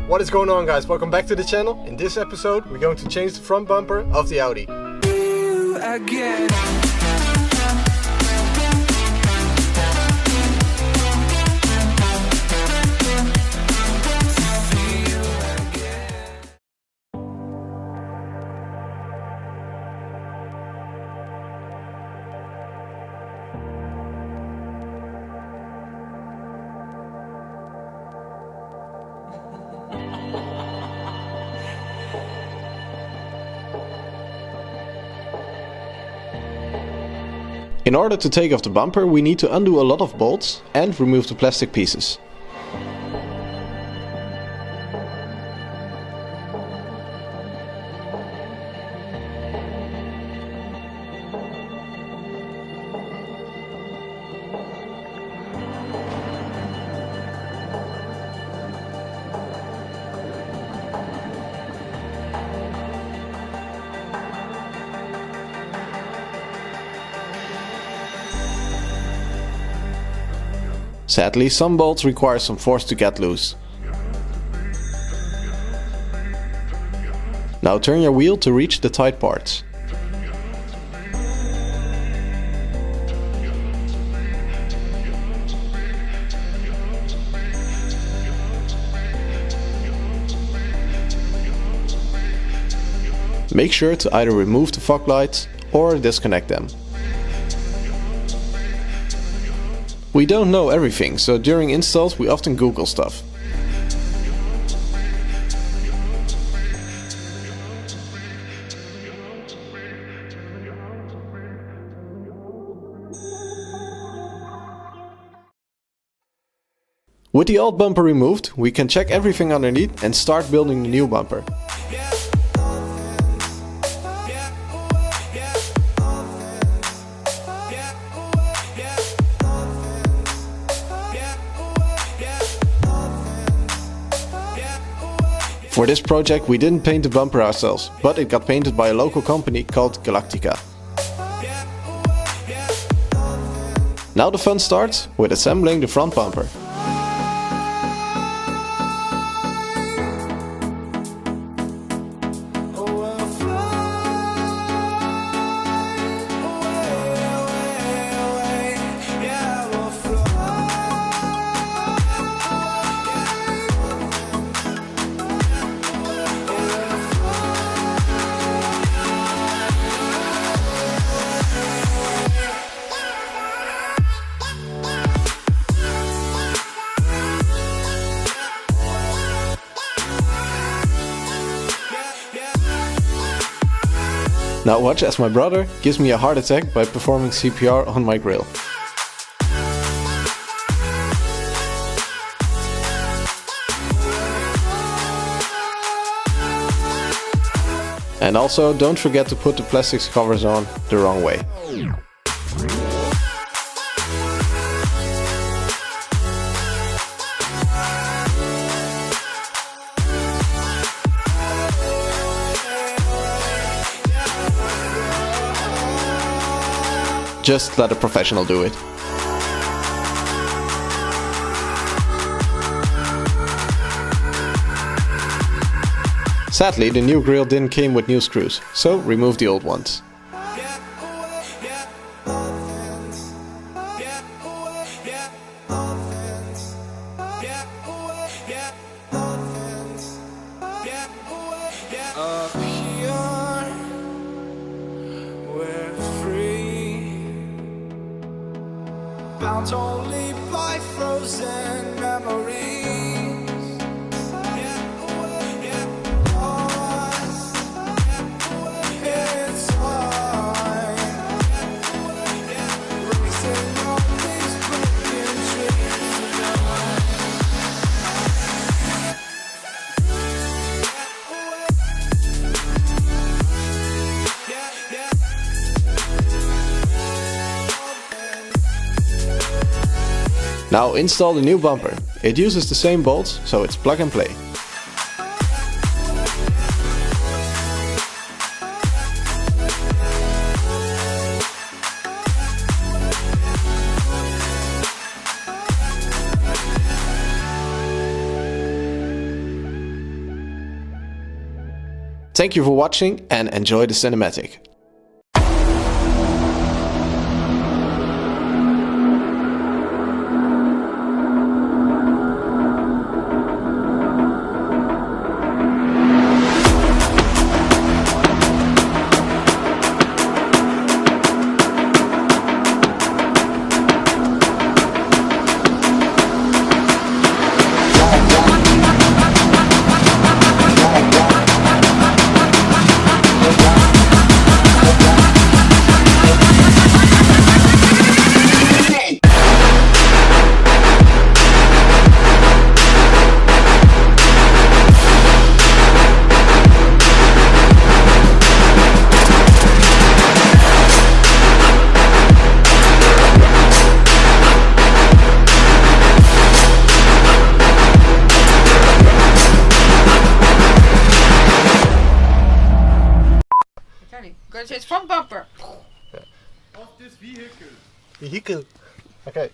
What is going on, guys? Welcome back to the channel. In this episode we're going to change the front bumper of the Audi. In order to take off the bumper, we need to undo a lot of bolts and remove the plastic pieces. Sadly, some bolts require some force to get loose. Now turn your wheel to reach the tight parts. Make sure to either remove the fog lights or disconnect them. We don't know everything, so during installs we often Google stuff. With the old bumper removed, we can check everything underneath and start building the new bumper. For this project we didn't paint the bumper ourselves, but it got painted by a local company called Galactica. Now the fun starts with assembling the front bumper. Now watch as my brother gives me a heart attack by performing CPR on my grill. And also don't forget to put the plastics covers on the wrong way. Just let a professional do it. Sadly, the new grille didn't come with new screws, so remove the old ones. Bound only by frozen memories. Lost in time. Racing all these broken dreams tonight. Now install the new bumper. It uses the same bolts, so it's plug and play. Thank you for watching and enjoy the cinematic. Gonna change front bumper. Vehicle. Okay.